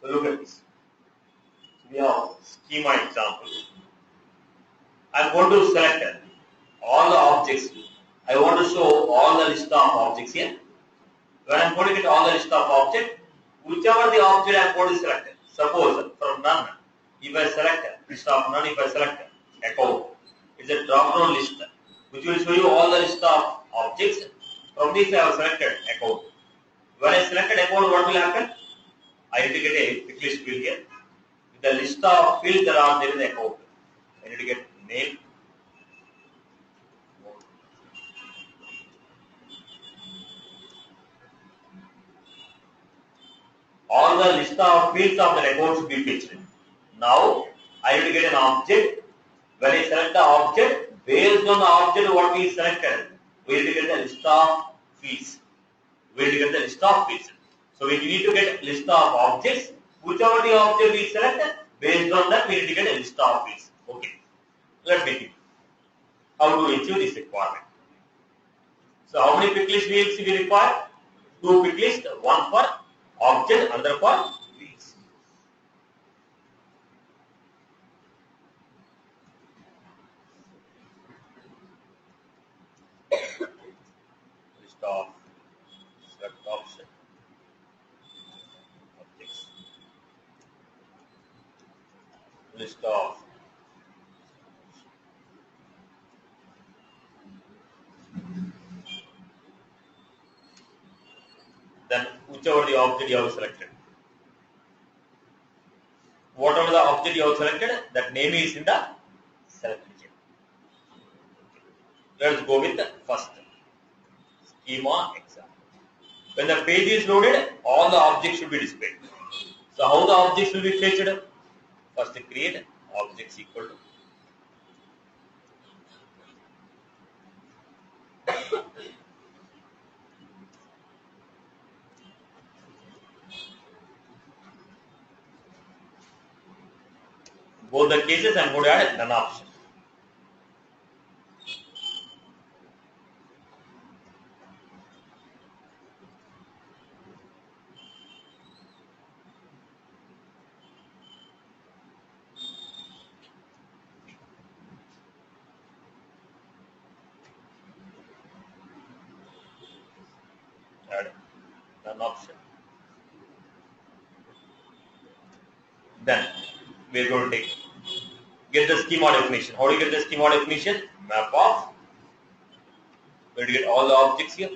So look at this. We have schema example. I am going to select all the objects. I want to show all the list of objects here. When I am going to get all the list of objects, whichever the object I am going to select. Suppose from none, if I select list of none, if I select account, it's a drop-down list which will show you all the list of objects. From this I have selected account. When I selected account, what will happen? I need to get a pick list field here. With the list of fields that are there in the account, I need to get name. All the list of fields of the account should be fetched. Now I need to get an object. When I select the object, based on the object what we selected, we need to get the list of fields. We need to get the list of fields. So we need to get a list of objects. Whichever the object we selected, based on that we need to get a list of fields. Okay. Let's make it. How to achieve this requirement? So how many pick list fields we require? 2 pick lists, one for object, another for fields. List of select option objects. List of then whichever the object you have selected. Whatever the object you have selected, that name is in the select region. Let's go with the first schema example. When the page is loaded, all the objects should be displayed. So how the objects will be fetched? First create objects equal to both the cases I am going to add none option. Add none option. Then we are going to get the schema definition. How do you get the schema definition? Map of. Where do you get all the objects here?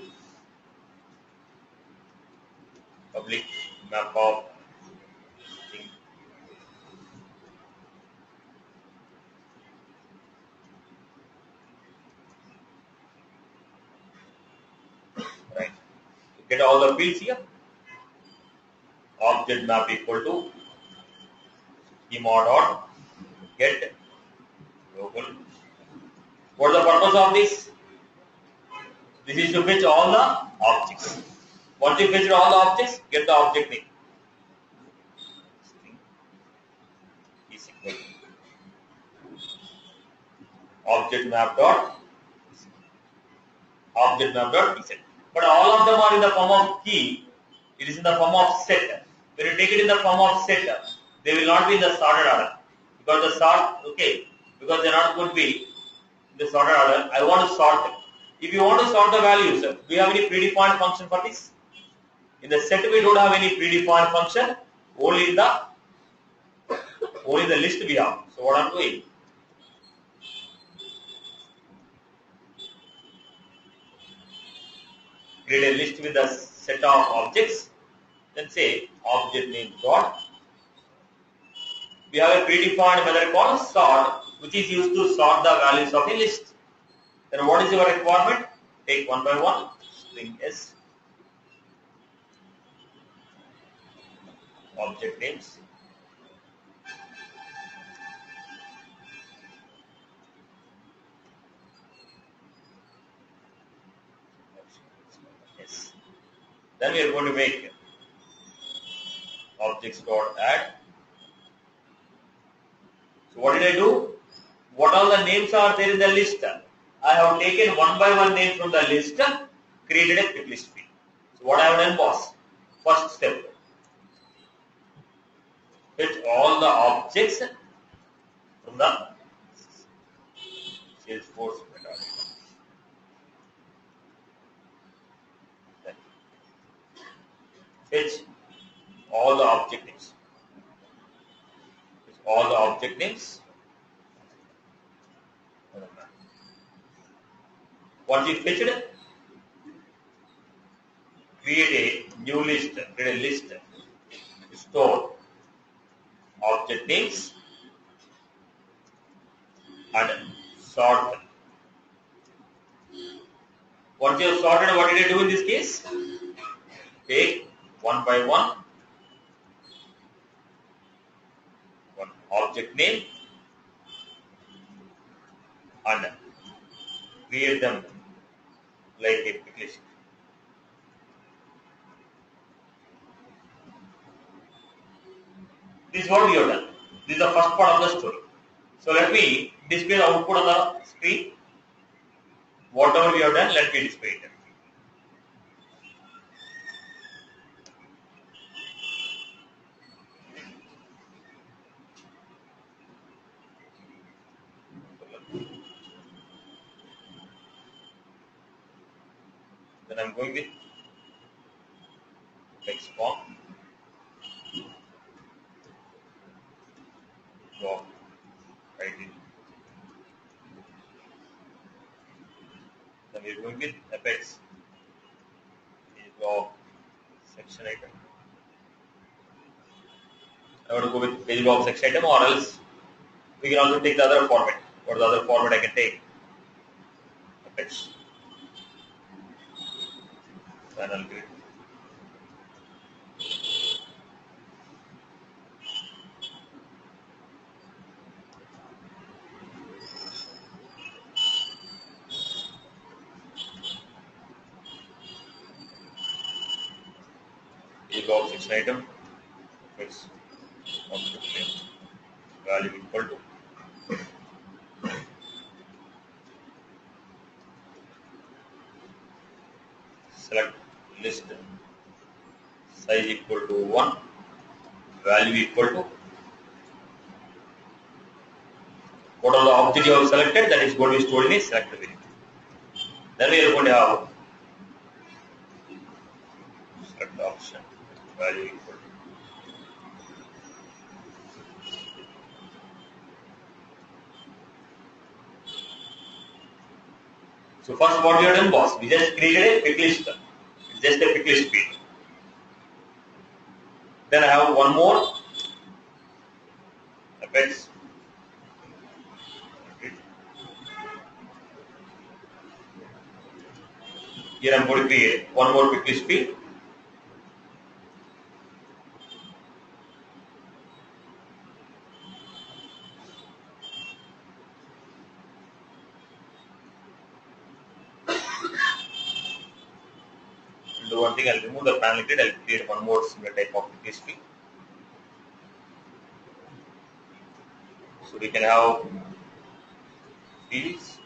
Public map of thing. Right. Get all the fields here. Object map equal to schema dot get global. What is the purpose of this? This is to fetch all the objects. Once you fetch all the objects, get the object name. String is equal to object map dot set. But all of them are in the form of key. It is in the form of set. When you take it in the form of set, they will not be in the sorted order. Because because they are not going to be in the sorted order. I want to sort them. If you want to sort the values, do we have any predefined function for this? In the set we don't have any predefined function. Only in the list we have. So what I'm doing? Create a list with a set of objects. Then say object name dot. We have a predefined method called sort, which is used to sort the values of a list. Then what is your requirement? Take one by one. String s. Object names. Yes. Then we are going to make objects dot add. So what did I do? What all the names are there in the list? I have taken one by one name from the list, created a pick list field. So what I have done was, first step, fetch all the objects from the Salesforce metadata. Then fetch all the object names. Fetch all the object names. Once you fetch it, create a new list, create a list, store object names and sort them. Once you have sorted, what did I do in this case? Take one by one object name and create them like a pick list. This is what we have done. This is the first part of the story. So let me display the output on the screen. Whatever we have done, let me display it. Then I'm going with text form. Block title. Then we're going with Apex. Block section item. I want to go with page block section item, or else we can also take the other format. What is the other format I can take? Apex. Panel grid. Block section item, fix object name, value equal to select list, size equal to 1, value equal to what are the object you have selected, that is going to be stored in a select variable. Then we are going to have select option, value equal to so first what we have done was, we just created a pick list. It's just a pick list field. Then I have one more Apex. Here I am going to create one more pick list field. Do one thing, I'll remove the panel grid, I'll create one more similar type of pick list field. So we can have fields.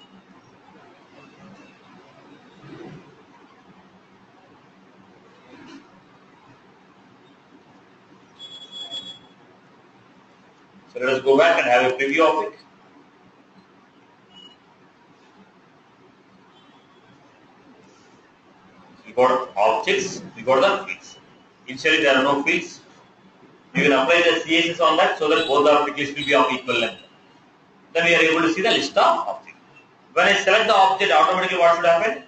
So let us go back and have a preview of it. We got objects, we got the fields. Initially there are no fields. You can apply the CSS on that so that both the pick list will be of equal length. Then we are able to see the list of objects. When I select the object, automatically what should happen?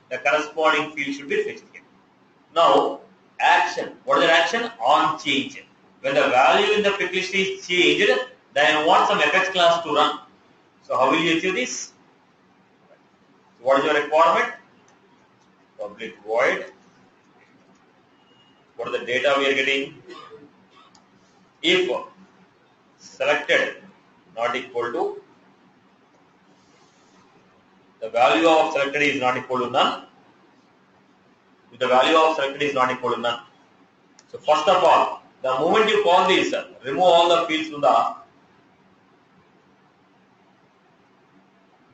The corresponding field should be fetched here. Now, action. What is the action? On change. When the value in the pick list is changed, then I want some Apex class to run. So how will you achieve this? So what is your requirement? Public void. What are the data we are getting? If selected not equal to, the value of selected is not equal to none. If the value of selected is not equal to none. So first of all, the moment you call this, remove all the fields from the,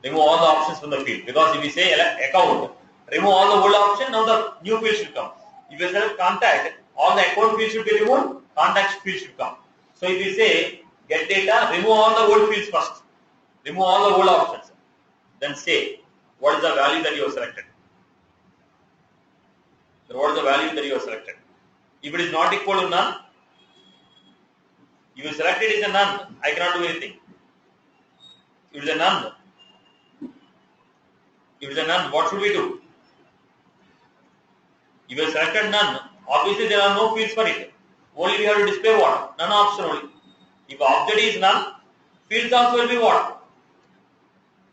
remove all the options from the field. Because if you say account, remove all the old option, now the new field should come. If you select contact, all the account field should be removed, contact field should come. So if you say get data, remove all the old fields first. Remove all the old options. Then say what is the value that you have selected. Then what is the value that you have selected. If it is not equal to none, if you select it is a none, I cannot do anything. If it is a none, what should we do? If you have selected none, obviously there are no fields for it. Only we have to display what? None option only. If object is none, fields also will be what?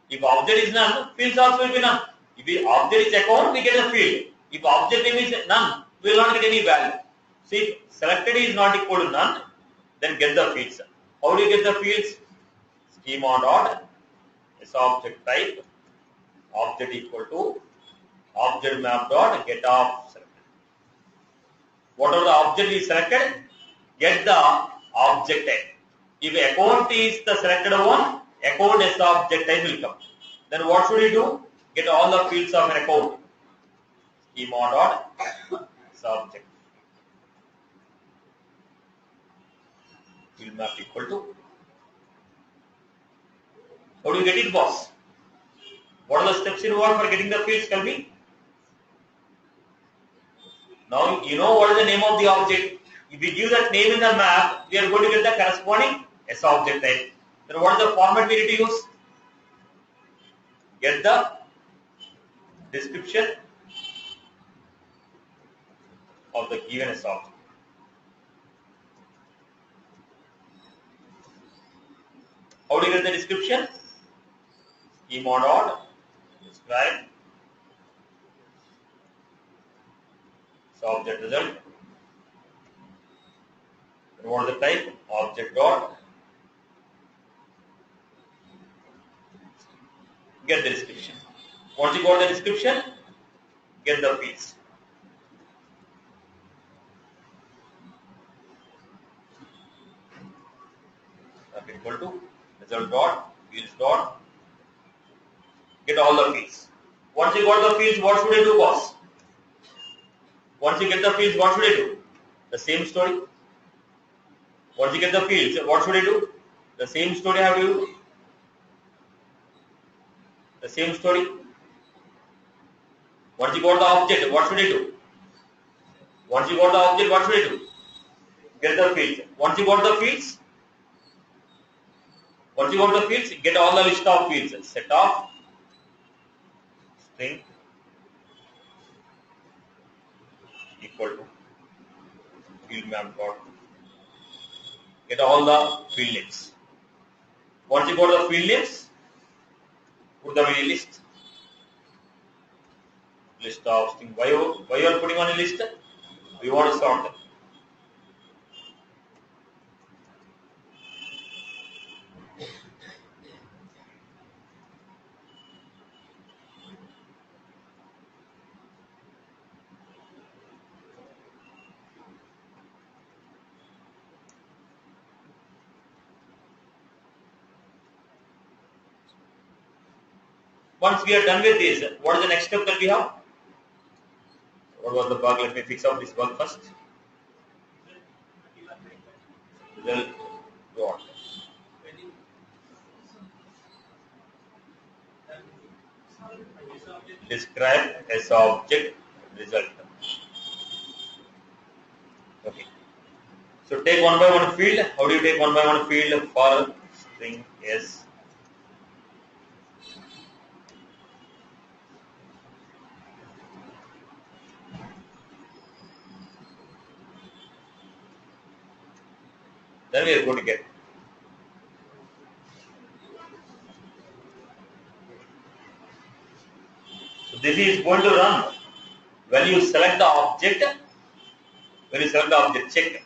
If object is none, fields also will be none. If the object is account, we get a field. If object name is none, we will not get any value. So if selected is not equal to none, then get the fields. How do you get the fields? Schema dot is object type, object equal to object map dot get of selected. Whatever the object is selected, get the object type. If account is the selected one, account as the object type will come. Then what should we do? Get all the fields of an account. Schema dot subject. Field map equal to. How do you get it, boss? What are the steps involved for getting the fields? Tell me. Now you know what is the name of the object. If we give that name in the map, we are going to get the corresponding S object type. Then what is the format we need to use? Get the description of the given S object. How do you get the description? Schema dot describe object result. And what is the type? Object dot get the description. Once you got the description, get the fields. Equal to result dot fields dot get all the fields. Once you got the fields, what should I do, boss? Once you get the fields, what should I do? The same story. Once you get the fields, what should I do? The same story I have to do. The same story. Once you got the object, what should I do? Once you got the object, what should I do? Get the fields. Once you got the fields, get all the list of fields. Set of string equal to field map dot get all the field names. Once you got the field names, put them in a list. List of string. Why you are putting on a list? We want to sort them. Once we are done with this, what is the next step that we have? What was the bug? Let me fix out this bug first. Result dot describe as object result. Okay. So take one by one field. How do you take one by one field for string S? Then we are going to get. So this is going to run when you select the object. When you select the object, check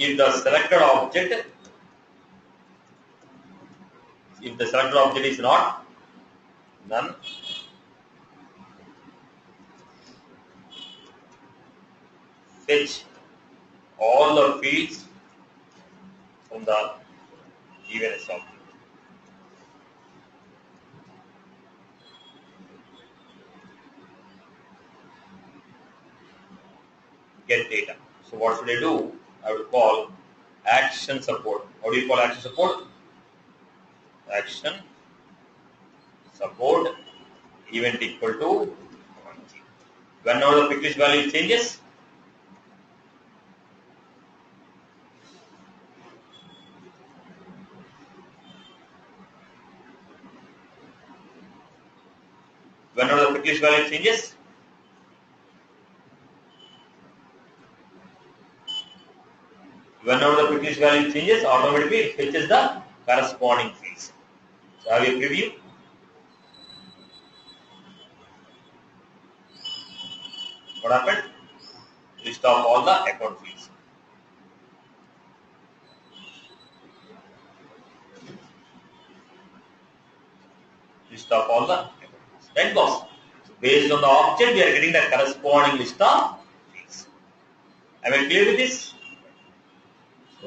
if the selected object is not none, fetch all the fields from the given S object. Get data. So what should I do? I would call action support. How do you call action support? Action support event equal to 1. Whenever the pick list value changes, whenever the pick list value changes, automatically it fetches the corresponding fields. So have a preview. What happened? List of all the account fields. List of all the account fields. Right, boss? So based on the object, we are getting the corresponding list of fields. Am I clear with this?